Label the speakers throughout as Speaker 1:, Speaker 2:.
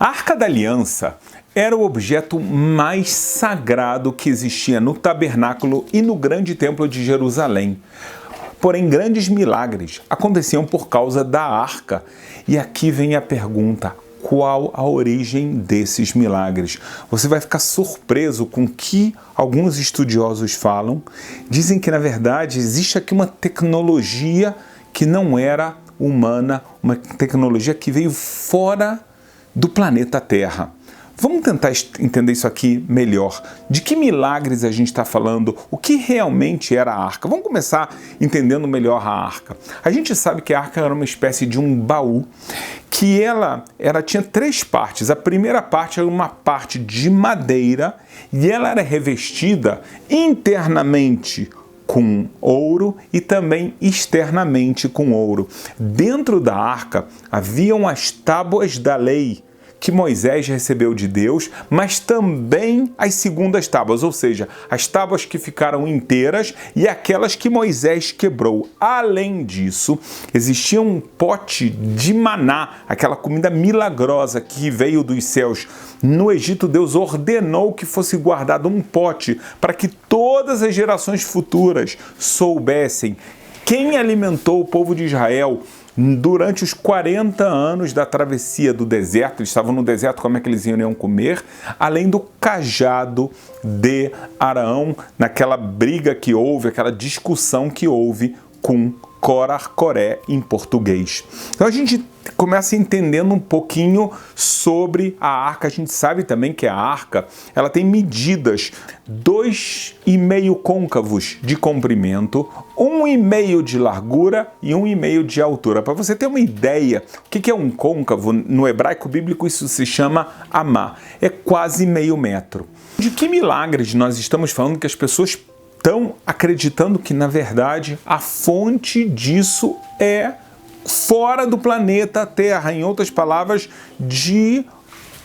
Speaker 1: A Arca da Aliança era o objeto mais sagrado que existia no tabernáculo e no grande templo de Jerusalém. Porém, grandes milagres aconteciam por causa da arca. E aqui vem a pergunta: qual a origem desses milagres? Você vai ficar surpreso com o que alguns estudiosos falam. Dizem que, na verdade, existe aqui uma tecnologia que não era humana, uma tecnologia que veio fora do planeta Terra. Vamos tentar entender isso aqui melhor. De que milagres a gente está falando? O que realmente era a arca? Vamos começar entendendo melhor a arca. A gente sabe que a arca era uma espécie de um baú, que ela tinha três partes. A primeira parte era uma parte de madeira e ela era revestida internamente com ouro e também externamente com ouro. Dentro da arca haviam as tábuas da lei que Moisés recebeu de Deus, mas também as segundas tábuas, ou seja, as tábuas que ficaram inteiras e aquelas que Moisés quebrou. Além disso, existia um pote de maná, aquela comida milagrosa que veio dos céus. No Egito, Deus ordenou que fosse guardado um pote para que todas as gerações futuras soubessem quem alimentou o povo de Israel durante os 40 anos da travessia do deserto. Eles estavam no deserto, como é que eles iriam comer? Além do cajado de Arão, naquela briga que houve, aquela discussão que houve com Coré em português. Então a gente começa entendendo um pouquinho sobre a arca. A gente sabe também que a arca ela tem medidas 2,5 côncavos de comprimento, 1,5 de largura e 1,5 de altura. Para você ter uma ideia, o que é um côncavo? No hebraico bíblico isso se chama amá. É quase meio metro. De que milagres nós estamos falando que as pessoas estão acreditando que, na verdade, a fonte disso é fora do planeta Terra, em outras palavras, de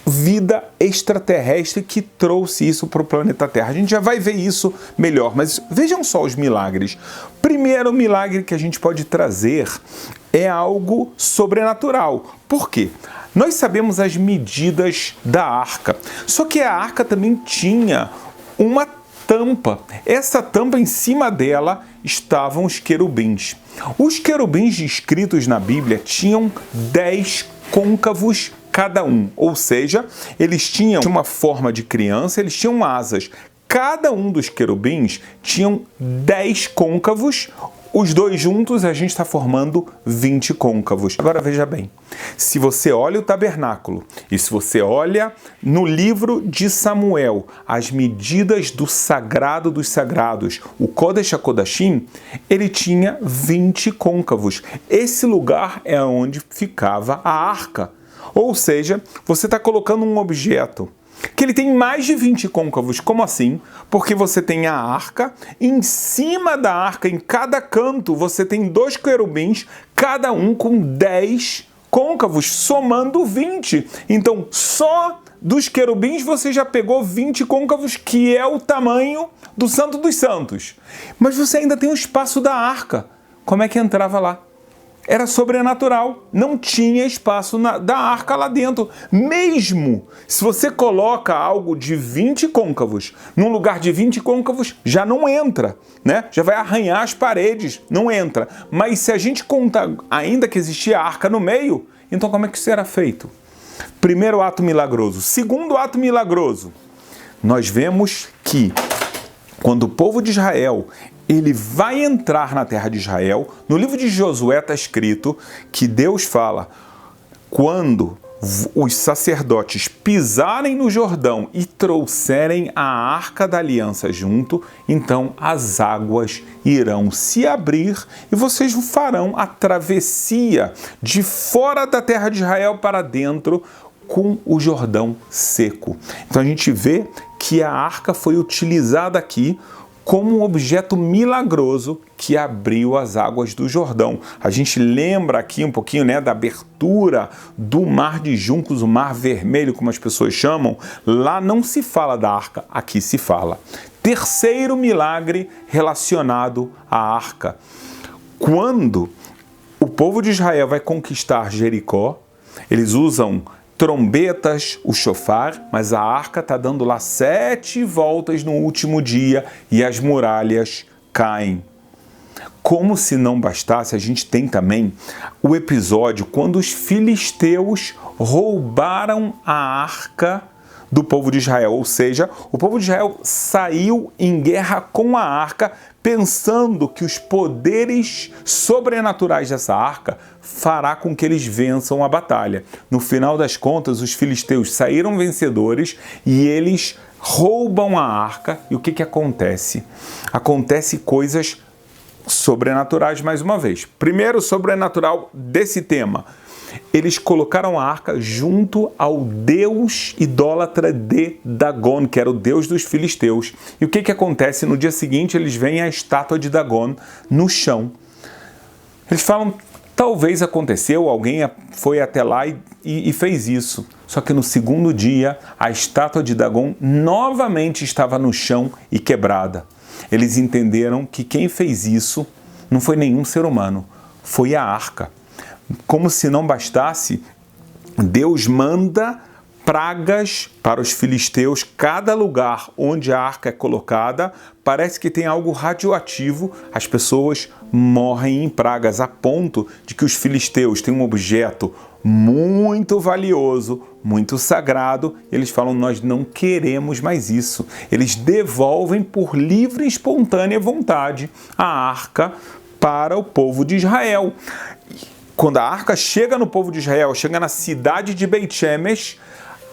Speaker 1: vida extraterrestre que trouxe isso para o planeta Terra. A gente já vai ver isso melhor, mas vejam só os milagres. Primeiro milagre que a gente pode trazer é algo sobrenatural. Por quê? Nós sabemos as medidas da arca, só que a arca também tinha uma tampa. Essa tampa, em cima dela estavam os querubins. Os querubins descritos na Bíblia tinham 10 côncavos cada um, ou seja, eles tinham uma forma de criança, eles tinham asas. Cada um dos querubins tinham 10 côncavos. Os dois juntos a gente está formando 20 côncavos. Agora veja bem, se você olha o tabernáculo e se você olha no livro de Samuel, as medidas do sagrado dos sagrados, o Kodesh HaKodashim, ele tinha 20 côncavos. Esse lugar é onde ficava a arca. Ou seja, você está colocando um objeto que ele tem mais de 20 côncavos. Como assim? Porque você tem a arca, em cima da arca, em cada canto, você tem 2 querubins, cada um com 10 côncavos, somando 20. Então, só dos querubins você já pegou 20 côncavos, que é o tamanho do Santo dos Santos. Mas você ainda tem o espaço da arca. Como é que entrava lá? Era sobrenatural, não tinha espaço da arca lá dentro. Mesmo se você coloca algo de 20 côncavos num lugar de 20 côncavos, já não entra, né? Já vai arranhar as paredes, não entra. Mas se a gente conta ainda que existia a arca no meio, então como é que isso era feito? Primeiro ato milagroso. Segundo ato milagroso, nós vemos que quando o povo de Israel ele vai entrar na terra de Israel, no livro de Josué está escrito que Deus fala: quando os sacerdotes pisarem no Jordão e trouxerem a arca da aliança junto, então as águas irão se abrir e vocês farão a travessia de fora da terra de Israel para dentro com o Jordão seco. Então a gente vê que a arca foi utilizada aqui como um objeto milagroso que abriu as águas do Jordão. A gente lembra aqui um pouquinho, né, da abertura do Mar de Juncos, o Mar Vermelho, como as pessoas chamam. Lá não se fala da arca, aqui se fala. Terceiro milagre relacionado à arca. Quando o povo de Israel vai conquistar Jericó, eles usam trombetas, o shofar, mas a arca está dando lá 7 voltas no último dia e as muralhas caem. Como se não bastasse, a gente tem também o episódio quando os filisteus roubaram a arca do povo de Israel, ou seja, o povo de Israel saiu em guerra com a arca, pensando que os poderes sobrenaturais dessa arca fará com que eles vençam a batalha. No final das contas, os filisteus saíram vencedores e eles roubam a arca. E o que acontece? Acontece coisas sobrenaturais mais uma vez. Primeiro, sobrenatural desse tema. Eles colocaram a arca junto ao deus idólatra de Dagon, que era o deus dos filisteus. E o que acontece? No dia seguinte, eles veem a estátua de Dagon no chão. Eles falam, talvez aconteceu, alguém foi até lá e fez isso. Só que no segundo dia, a estátua de Dagon novamente estava no chão e quebrada. Eles entenderam que quem fez isso não foi nenhum ser humano, foi a arca. Como se não bastasse, Deus manda pragas para os filisteus. Cada lugar onde a arca é colocada, parece que tem algo radioativo. As pessoas morrem em pragas, a ponto de que os filisteus têm um objeto muito valioso, muito sagrado. Eles falam, nós não queremos mais isso. Eles devolvem por livre e espontânea vontade a arca para o povo de Israel. Quando a arca chega no povo de Israel, chega na cidade de Beit-Shemesh,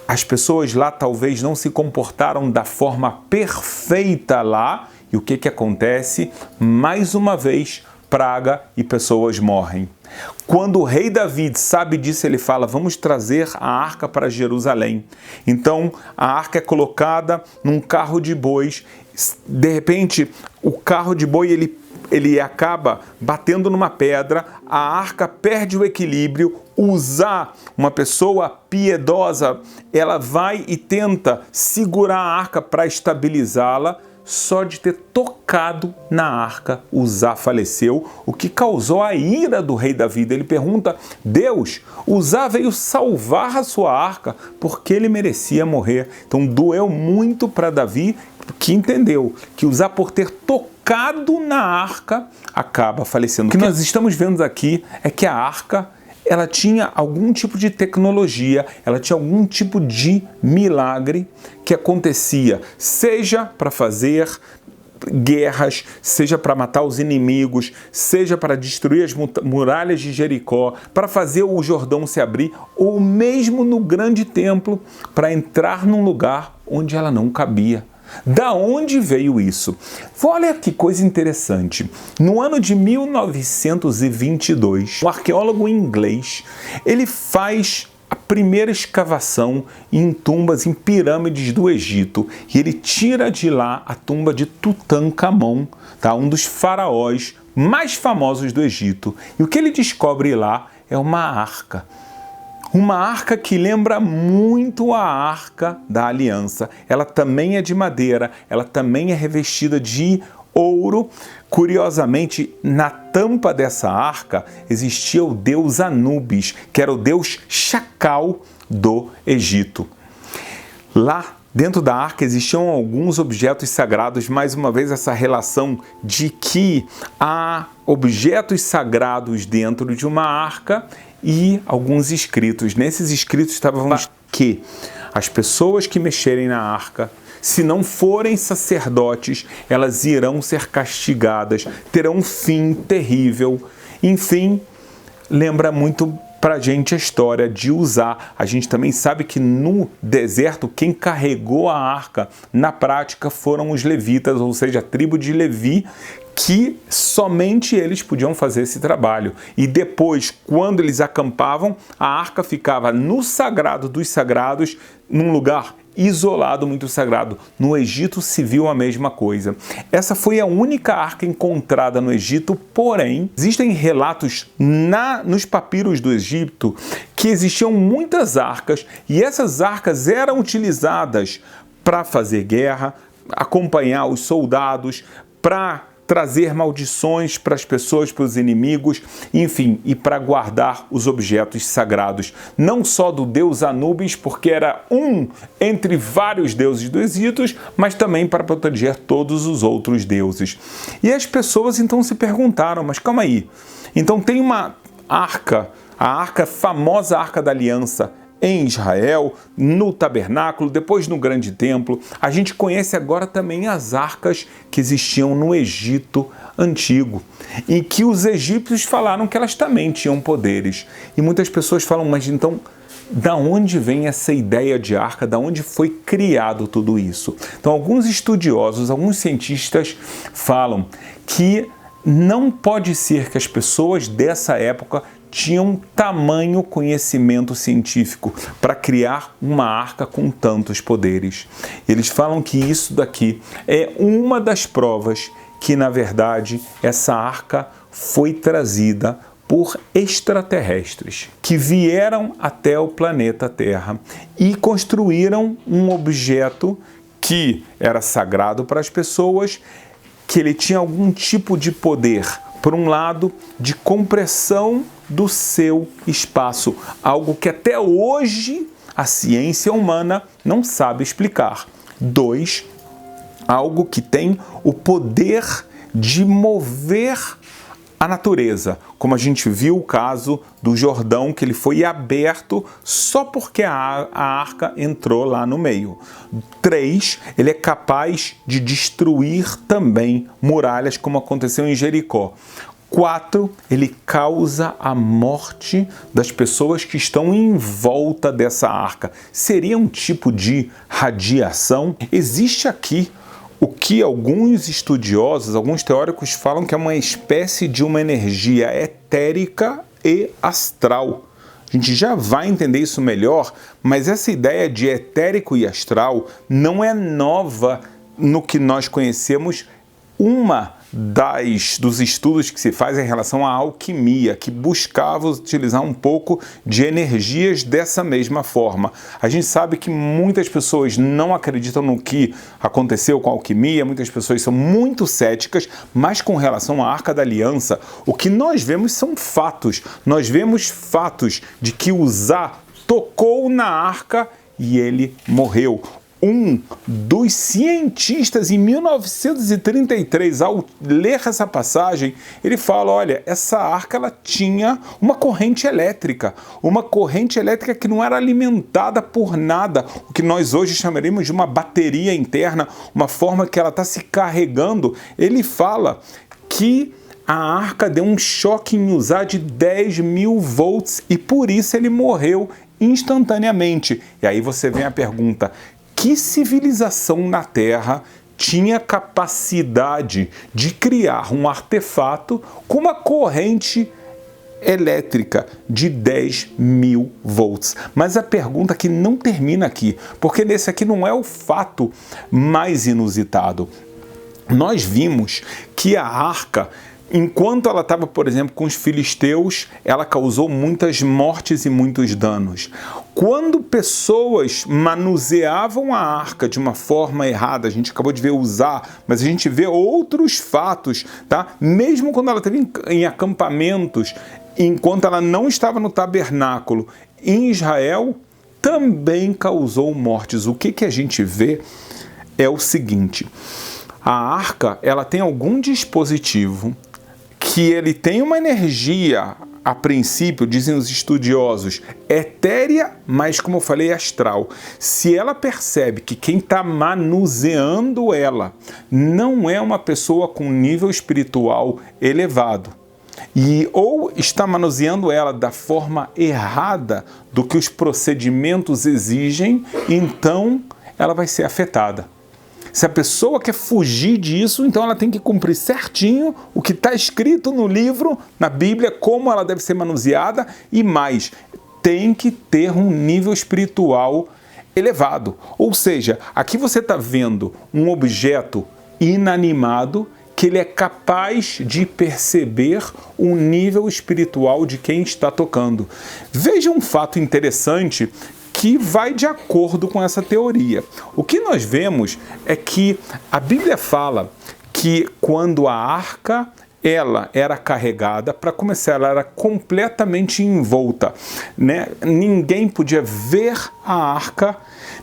Speaker 1: as pessoas lá talvez não se comportaram da forma perfeita lá. E o que acontece? Mais uma vez, praga e pessoas morrem. Quando o rei Davi sabe disso, ele fala, vamos trazer a arca para Jerusalém. Então, a arca é colocada num carro de bois. De repente, o carro de boi, ele acaba batendo numa pedra, a arca perde o equilíbrio. Uzá, uma pessoa piedosa, ela vai e tenta segurar a arca para estabilizá-la. Só de ter tocado na arca, Uzá faleceu, o que causou a ira do rei Davi. Ele pergunta, Deus, Uzá veio salvar a sua arca porque ele merecia morrer. Então doeu muito para Davi, que entendeu que Uzá, por ter tocado na arca, acaba falecendo. O que nós estamos vendo aqui é que a arca, ela tinha algum tipo de tecnologia, ela tinha algum tipo de milagre que acontecia, seja para fazer guerras, seja para matar os inimigos, seja para destruir as muralhas de Jericó, para fazer o Jordão se abrir, ou mesmo no grande templo, para entrar num lugar onde ela não cabia. Da onde veio isso? Olha que coisa interessante. No ano de 1922, um arqueólogo inglês, ele faz a primeira escavação em tumbas, em pirâmides do Egito, e ele tira de lá a tumba de Tutankhamon, tá? Um dos faraós mais famosos do Egito. E o que ele descobre lá é uma arca. Uma arca que lembra muito a Arca da Aliança. Ela também é de madeira, ela também é revestida de ouro. Curiosamente, na tampa dessa arca existia o deus Anubis, que era o deus chacal do Egito. Lá dentro da arca existiam alguns objetos sagrados, mais uma vez essa relação de que há objetos sagrados dentro de uma arca e alguns escritos. Nesses escritos estavam que as pessoas que mexerem na arca, se não forem sacerdotes, elas irão ser castigadas, terão um fim terrível. Enfim, lembra muito pra gente a história de Uzá. A gente também sabe que no deserto, quem carregou a arca na prática foram os levitas, ou seja, a tribo de Levi, que somente eles podiam fazer esse trabalho. E depois, quando eles acampavam, a arca ficava no sagrado dos sagrados, num lugar isolado, muito sagrado. No Egito se viu a mesma coisa. Essa foi a única arca encontrada no Egito, porém, existem relatos nos papiros do Egito que existiam muitas arcas, e essas arcas eram utilizadas para fazer guerra, acompanhar os soldados, para trazer maldições para as pessoas, para os inimigos, enfim, e para guardar os objetos sagrados, não só do deus Anubis, porque era um entre vários deuses do Egito, mas também para proteger todos os outros deuses. E as pessoas então se perguntaram, mas calma aí, então tem uma arca, a famosa Arca da Aliança, em Israel, no tabernáculo, depois no grande templo. A gente conhece agora também as arcas que existiam no Egito antigo, em que os egípcios falaram que elas também tinham poderes. E muitas pessoas falam, mas então, da onde vem essa ideia de arca? Da onde foi criado tudo isso? Então, alguns estudiosos, alguns cientistas falam que não pode ser que as pessoas dessa época tinham tamanho conhecimento científico para criar uma arca com tantos poderes. Eles falam que isso daqui é uma das provas que, na verdade, essa arca foi trazida por extraterrestres que vieram até o planeta Terra e construíram um objeto que era sagrado para as pessoas, que ele tinha algum tipo de poder, por um lado, de compressão do seu espaço, algo que até hoje a ciência humana não sabe explicar. 2, algo que tem o poder de mover a natureza, como a gente viu o caso do Jordão, que ele foi aberto só porque a arca entrou lá no meio. 3, ele é capaz de destruir também muralhas, como aconteceu em Jericó. 4, ele causa a morte das pessoas que estão em volta dessa arca. Seria um tipo de radiação? Existe aqui o que alguns estudiosos, alguns teóricos falam que é uma espécie de uma energia etérica e astral. A gente já vai entender isso melhor, mas essa ideia de etérico e astral não é nova no que nós conhecemos. Uma dos estudos que se faz em relação à alquimia, que buscava utilizar um pouco de energias dessa mesma forma. A gente sabe que muitas pessoas não acreditam no que aconteceu com a alquimia, muitas pessoas são muito céticas, mas com relação à Arca da Aliança, o que nós vemos são fatos. Nós vemos fatos de que Uzá tocou na arca e ele morreu. Um dos cientistas, em 1933, ao ler essa passagem, ele fala, olha, essa arca ela tinha uma corrente elétrica que não era alimentada por nada, o que nós hoje chamaremos de uma bateria interna, uma forma que ela está se carregando. Ele fala que a arca deu um choque em Uzá de 10.000 volts e por isso ele morreu instantaneamente. E aí você vem a pergunta, que civilização na Terra tinha capacidade de criar um artefato com uma corrente elétrica de 10.000 volts? Mas a pergunta que não termina aqui, porque nesse aqui não é o fato mais inusitado. Nós vimos que a arca, enquanto ela estava, por exemplo, com os filisteus, ela causou muitas mortes e muitos danos. Quando pessoas manuseavam a arca de uma forma errada, a gente acabou de ver Uzá, mas a gente vê outros fatos, tá? Mesmo quando ela esteve em acampamentos, enquanto ela não estava no tabernáculo em Israel, também causou mortes. O que a gente vê é o seguinte: a arca, ela tem algum dispositivo que ele tem uma energia, a princípio, dizem os estudiosos, etérea, mas como eu falei, astral. Se ela percebe que quem está manuseando ela não é uma pessoa com nível espiritual elevado, ou está manuseando ela da forma errada do que os procedimentos exigem, então ela vai ser afetada. Se a pessoa quer fugir disso, então ela tem que cumprir certinho o que está escrito no livro, na Bíblia, como ela deve ser manuseada e mais, tem que ter um nível espiritual elevado. Ou seja, aqui você está vendo um objeto inanimado que ele é capaz de perceber o nível espiritual de quem está tocando. Veja um fato interessante que vai de acordo com essa teoria. O que nós vemos é que a Bíblia fala que que quando a arca ela era carregada, para começar, ela era completamente envolta, né? Ninguém podia ver a arca,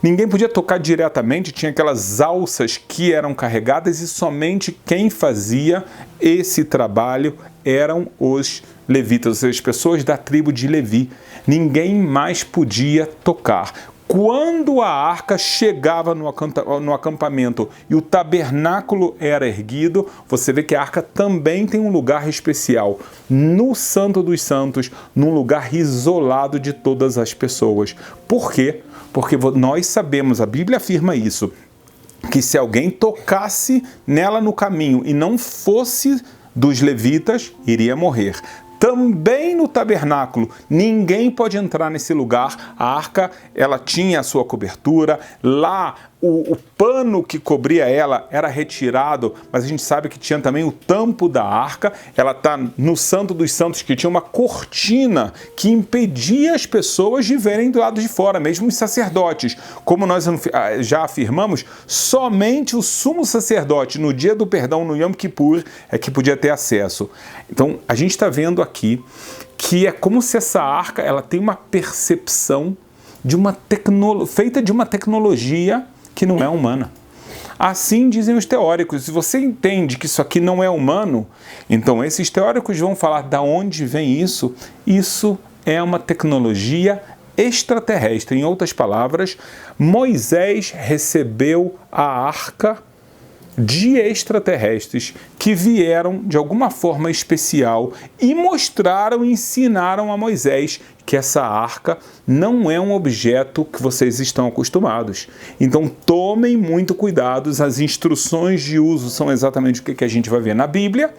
Speaker 1: ninguém podia tocar diretamente, tinha aquelas alças que eram carregadas e somente quem fazia esse trabalho eram os levitas, ou seja, as pessoas da tribo de Levi. Ninguém mais podia tocar. Quando a arca chegava no acampamento e o tabernáculo era erguido, você vê que a arca também tem um lugar especial, no Santo dos Santos, num lugar isolado de todas as pessoas. Por quê? Porque nós sabemos, a Bíblia afirma isso, que se alguém tocasse nela no caminho e não fosse dos levitas, iria morrer. Também no tabernáculo, ninguém pode entrar nesse lugar. A arca, ela tinha a sua cobertura. Lá, o pano que cobria ela era retirado, mas a gente sabe que tinha também o tampo da arca. Ela está no Santo dos Santos, que tinha uma cortina que impedia as pessoas de verem do lado de fora, mesmo os sacerdotes. Como nós já afirmamos, somente o sumo sacerdote, no dia do perdão, no Yom Kippur, é que podia ter acesso. Então, a gente está vendo aqui que é como se essa arca ela tem uma percepção de feita de uma tecnologia que não é humana. Assim dizem os teóricos. Se você entende que isso aqui não é humano, então esses teóricos vão falar de onde vem isso. Isso é uma tecnologia extraterrestre. Em outras palavras, Moisés recebeu a arca de extraterrestres que vieram de alguma forma especial e mostraram e ensinaram a Moisés que essa arca não é um objeto que vocês estão acostumados. Então tomem muito cuidado, as instruções de uso são exatamente o que a gente vai ver na Bíblia,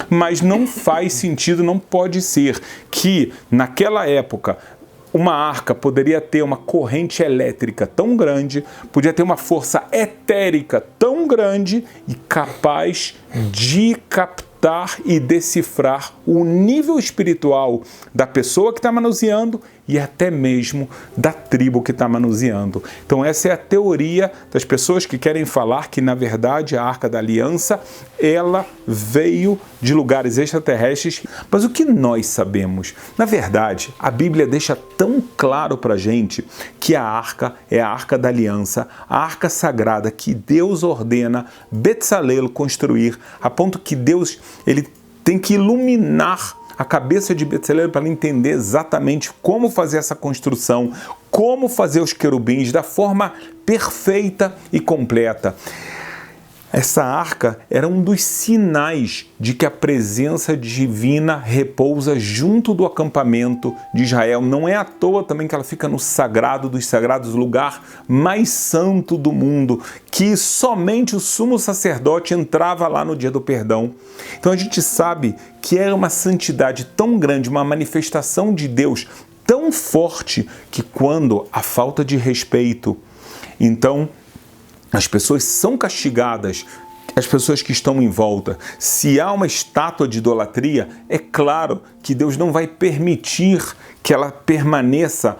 Speaker 1: mas não faz sentido, não pode ser que naquela época uma arca poderia ter uma corrente elétrica tão grande, podia ter uma força etérica tão grande e capaz de captar e decifrar o nível espiritual da pessoa que está manuseando e até mesmo da tribo que está manuseando. Então essa é a teoria das pessoas que querem falar que na verdade a Arca da Aliança ela veio de lugares extraterrestres. Mas o que nós sabemos? Na verdade, a Bíblia deixa tão claro para a gente que a Arca é a Arca da Aliança, a Arca Sagrada que Deus ordena Betzalel construir, a ponto que Deus ele tem que iluminar a cabeça de Betzalel para entender exatamente como fazer essa construção, como fazer os querubins da forma perfeita e completa. Essa arca era um dos sinais de que a presença divina repousa junto do acampamento de Israel. Não é à toa também que ela fica no sagrado dos sagrados, lugar mais santo do mundo, que somente o sumo sacerdote entrava lá no dia do perdão. Então a gente sabe que era uma santidade tão grande, uma manifestação de Deus tão forte, que quando a falta de respeito, então as pessoas são castigadas, as pessoas que estão em volta. Se há uma estátua de idolatria, é claro que Deus não vai permitir que ela permaneça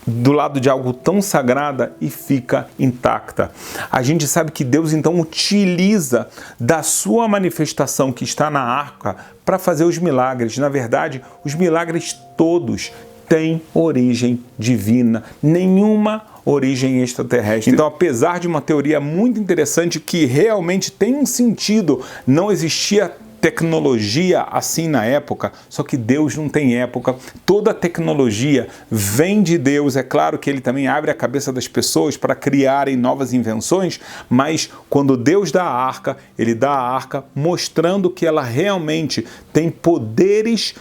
Speaker 1: do lado de algo tão sagrada e fica intacta. A gente sabe que Deus então utiliza da sua manifestação que está na arca para fazer os milagres. Na verdade, os milagres todos têm origem divina, nenhuma origem extraterrestre. Então, apesar de uma teoria muito interessante que realmente tem um sentido, não existia tecnologia assim na época, só que Deus não tem época, toda tecnologia vem de Deus. É claro que ele também abre a cabeça das pessoas para criarem novas invenções, mas quando Deus dá a arca, ele dá a arca mostrando que ela realmente tem poderes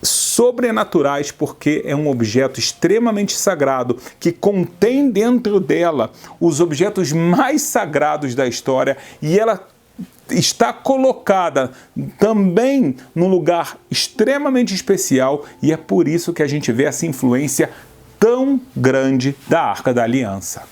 Speaker 1: sobrenaturais, porque é um objeto extremamente sagrado que contém dentro dela os objetos mais sagrados da história, e ela está colocada também num lugar extremamente especial, e é por isso que a gente vê essa influência tão grande da Arca da Aliança.